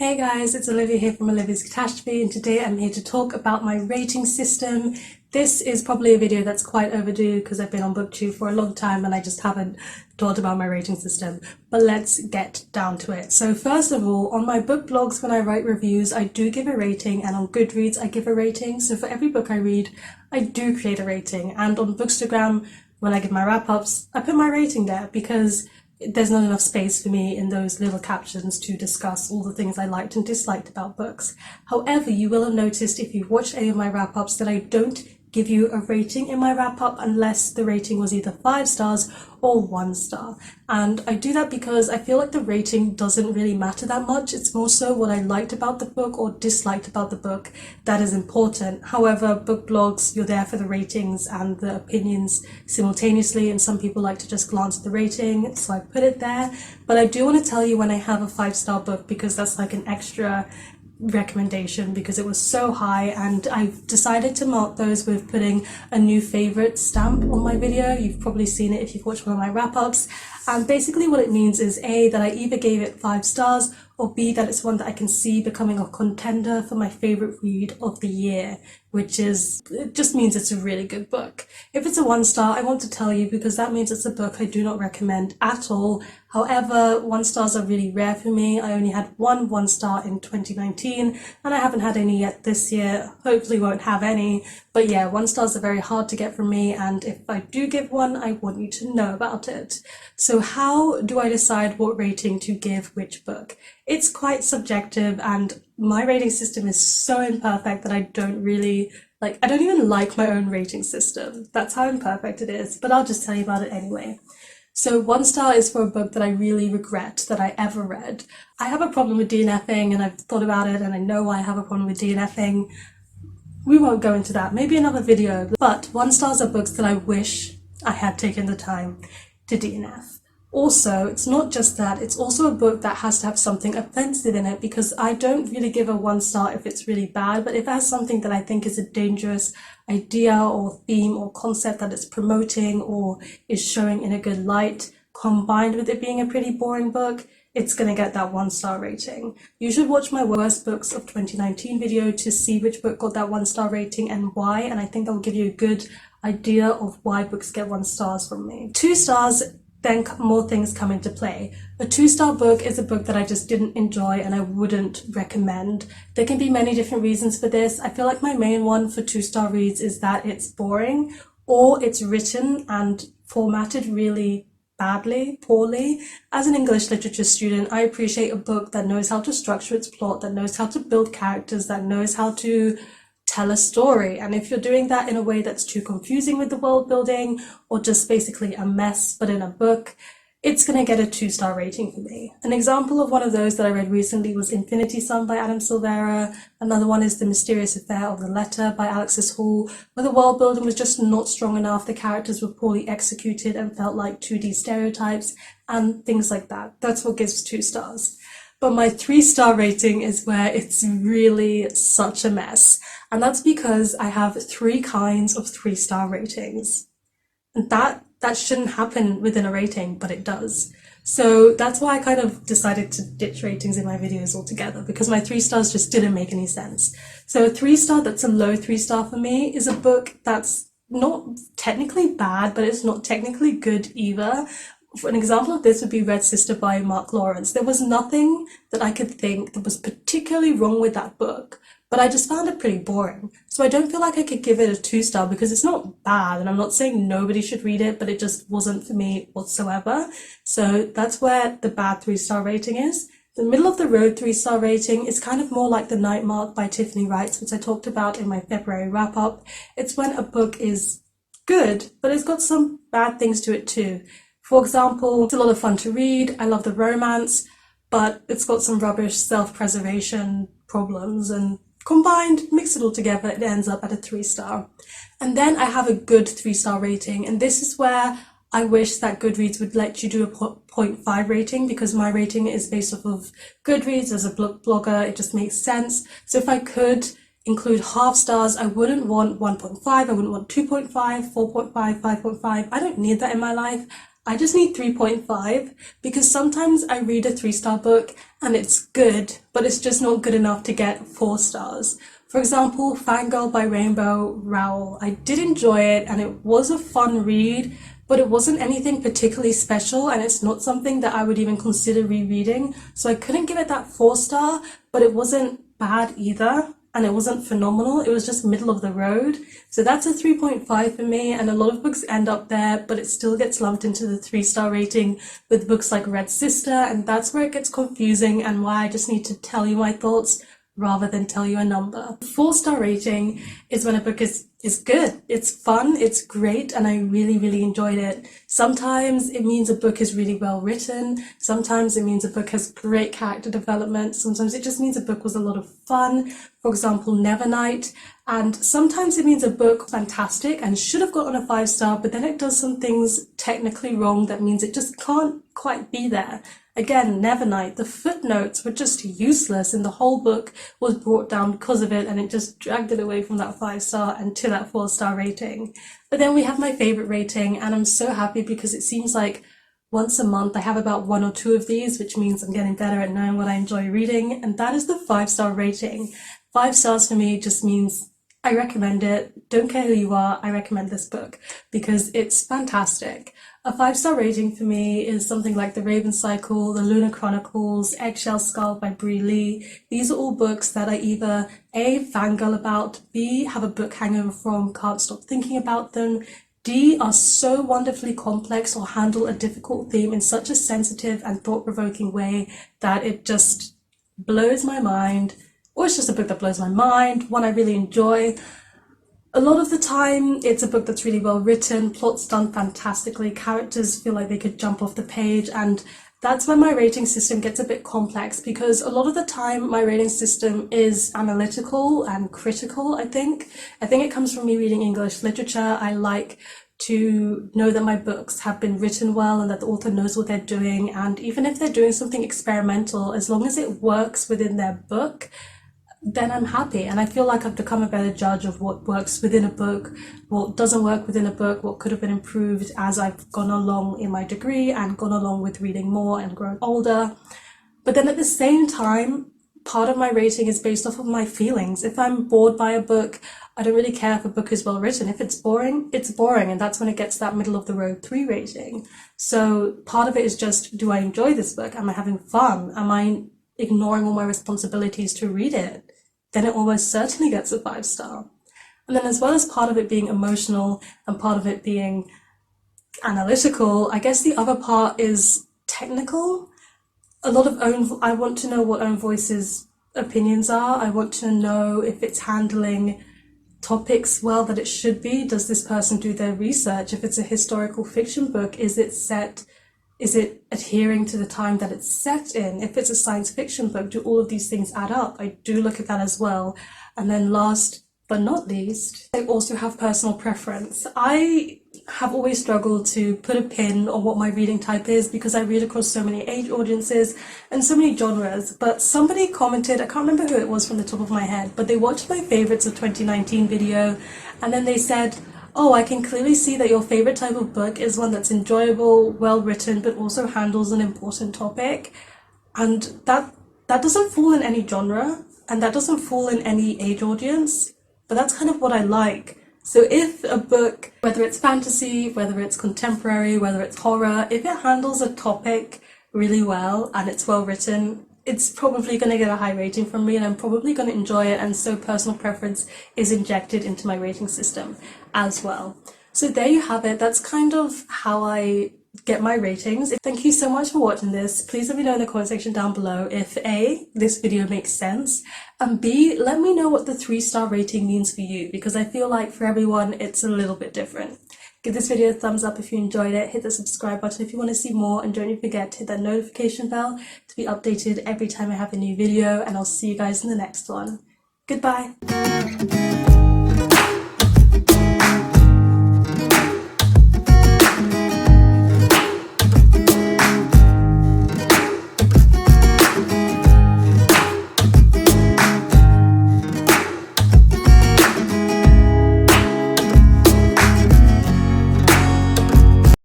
Hey guys, it's Olivia here from Olivia's Catastrophe, and today I'm here to talk about my rating system. This is probably a video that's quite overdue because I've been on booktube for a long time and I just haven't talked about my rating system, but let's get down to it. So first of all, on my book blogs when I write reviews, I do give a rating, and on Goodreads I give a rating. So for every book I read, I do create a rating, and on Bookstagram when I give my wrap-ups, I put my rating there because there's not enough space for me in those little captions to discuss all the things I liked and disliked about books. However, you will have noticed if you've watched any of my wrap-ups that I don't give you a rating in my wrap-up unless the rating was either 5 stars or 1 star. And I do that because I feel like the rating doesn't really matter that much. It's more so what I liked about the book or disliked about the book that is important. However, book blogs, you're there for the ratings and the opinions simultaneously, and some people like to just glance at the rating, so I put it there. But I do want to tell you when I have a 5-star book, because that's like an extra recommendation because it was so high, and I've decided to mark those with putting a new favorite stamp on my video. You've probably seen it if you've watched one of my wrap-ups, and basically what it means is A, that I either gave it 5 stars, or B, that it's one that I can see becoming a contender for my favorite read of the year, which is, it just means it's a really good book. If it's a 1 star, I want to tell you because that means it's a book I do not recommend at all. However, 1 stars are really rare for me. I only had one 1 star in 2019 and I haven't had any yet this year. Hopefully won't have any. But yeah, 1 stars are very hard to get from me, and if I do give one, I want you to know about it. So how do I decide what rating to give which book? It's quite subjective, and my rating system is so imperfect that I don't even like my own rating system. That's how imperfect it is, but I'll just tell you about it anyway. So 1 star is for a book that I really regret that I ever read. I have a problem with DNFing, and I've thought about it, and I know why I have a problem with DNFing. We won't go into that, maybe another video, but 1 stars are books that I wish I had taken the time to DNF. Also, it's not just that, it's also a book that has to have something offensive in it, because I don't really give a 1 star if it's really bad, but if it has something that I think is a dangerous idea or theme or concept that it's promoting or is showing in a good light, combined with it being a pretty boring book, it's gonna get that 1 star rating. You should watch my worst books of 2019 video to see which book got that 1 star rating and why, and I think that will give you a good idea of why books get 1 stars from me. 2 stars, then more things come into play. A 2-star book is a book that I just didn't enjoy and I wouldn't recommend. There can be many different reasons for this. I feel like my main one for 2-star reads is that it's boring, or it's written and formatted really badly, poorly. As an English literature student, I appreciate a book that knows how to structure its plot, that knows how to build characters, that knows how to tell a story. And if you're doing that in a way that's too confusing with the world building, or just basically a mess but in a book, it's going to get a 2-star rating for me. An example of one of those that I read recently was Infinity Sum by Adam Silvera. Another one is The Mysterious Affair of the Letter by Alexis Hall, where the world building was just not strong enough, the characters were poorly executed and felt like 2D stereotypes and things like that. That's what gives 2 stars. But my 3-star rating is where it's really such a mess. And that's because I have 3 kinds of 3-star ratings. And that shouldn't happen within a rating, but it does. So that's why I kind of decided to ditch ratings in my videos altogether, because my 3 stars just didn't make any sense. So a 3-star that's a low 3-star for me is a book that's not technically bad, but it's not technically good either. For an example of this would be Red Sister by Mark Lawrence. There was nothing that I could think that was particularly wrong with that book, but I just found it pretty boring. So I don't feel like I could give it a 2-star because it's not bad, and I'm not saying nobody should read it, but it just wasn't for me whatsoever. So that's where the bad 3-star rating is. The middle of the road 3-star rating is kind of more like The Night Mark by Tiffany Wright, which I talked about in my February wrap-up. It's when a book is good, but it's got some bad things to it too. For example, it's a lot of fun to read, I love the romance, but it's got some rubbish self-preservation problems, and combined, mix it all together, it ends up at a 3-star. And then I have a good 3-star rating, and this is where I wish that Goodreads would let you do a 0.5 rating, because my rating is based off of Goodreads as a blogger. It just makes sense. So if I could include half stars, I wouldn't want 1.5, I wouldn't want 2.5, 4.5, 5.5. I don't need that in my life. I just need 3.5, because sometimes I read a 3-star book and it's good, but it's just not good enough to get 4 stars. For example, Fangirl by Rainbow Rowell. I did enjoy it and it was a fun read, but it wasn't anything particularly special and it's not something that I would even consider rereading. So I couldn't give it that 4 star, but it wasn't bad either. And it wasn't phenomenal, it was just middle of the road. So that's a 3.5 for me, and a lot of books end up there, but it still gets lumped into the 3-star rating with books like Red Sister, and that's where it gets confusing and why I just need to tell you my thoughts rather than tell you a number. 4-star rating is when a book is good, it's fun, it's great, and I really enjoyed it. Sometimes it means a book is really well written, sometimes it means a book has great character development, sometimes it just means a book was a lot of fun, for example Nevernight, and sometimes it means a book fantastic and should have gotten a 5-star, but then it does some things technically wrong that means it just can't quite be there. Again, Nevernight, the footnotes were just useless and the whole book was brought down because of it, and it just dragged it away from that 5-star and to that 4-star rating. But then we have my favorite rating, and I'm so happy because it seems like once a month I have about 1 or 2 of these, which means I'm getting better at knowing what I enjoy reading, and that is the 5-star rating. 5 stars for me just means I recommend it. Don't care who you are, I recommend this book because it's fantastic. A 5-star rating for me is something like The Raven Cycle, The Lunar Chronicles, Eggshell Skull by Bree Lee. These are all books that I either A, fangirl about, B, have a book hangover from, can't stop thinking about them, D, are so wonderfully complex or handle a difficult theme in such a sensitive and thought-provoking way that it just blows my mind, or it's just a book that blows my mind, one I really enjoy. A lot of the time, it's a book that's really well written, plot's done fantastically, characters feel like they could jump off the page, and that's when my rating system gets a bit complex because a lot of the time my rating system is analytical and critical, I think. I think it comes from me reading English literature. I like to know that my books have been written well and that the author knows what they're doing, and even if they're doing something experimental, as long as it works within their book, then I'm happy, and I feel like I've become a better judge of what works within a book, what doesn't work within a book, what could have been improved as I've gone along in my degree and gone along with reading more and grown older. But then at the same time, part of my rating is based off of my feelings. If I'm bored by a book, I don't really care if a book is well written. If it's boring, and that's when it gets that middle of the road 3 rating. So part of it is just, do I enjoy this book? Am I having fun? Am I ignoring all my responsibilities to read it? Then it almost certainly gets a 5-star. And then as well as part of it being emotional and part of it being analytical, I guess the other part is technical. A lot of I want to know what Own Voice's opinions are. I want to know if it's handling topics well that it should be. Does this person do their research? If it's a historical fiction book, is it adhering to the time that it's set in? If it's a science fiction book, do all of these things add up? I do look at that as well. And then last but not least, I also have personal preference. I have always struggled to put a pin on what my reading type is because I read across so many age audiences and so many genres. But somebody commented, I can't remember who it was from the top of my head, but they watched my favorites of 2019 video, and then they said, oh, I can clearly see that your favorite type of book is one that's enjoyable, well written, but also handles an important topic. And that doesn't fall in any genre, and that doesn't fall in any age audience, but that's kind of what I like. So if a book, whether it's fantasy, whether it's contemporary, whether it's horror, if it handles a topic really well and it's well written, it's probably going to get a high rating from me, and I'm probably going to enjoy it, and so personal preference is injected into my rating system as well. So there you have it. That's kind of how I get my ratings. Thank you so much for watching this. Please let me know in the comment section down below if A, this video makes sense, and B, let me know what the 3-star rating means for you, because I feel like for everyone it's a little bit different. Give this video a thumbs up if you enjoyed it, hit the subscribe button if you want to see more, and don't forget to hit that notification bell to be updated every time I have a new video, and I'll see you guys in the next one. Goodbye!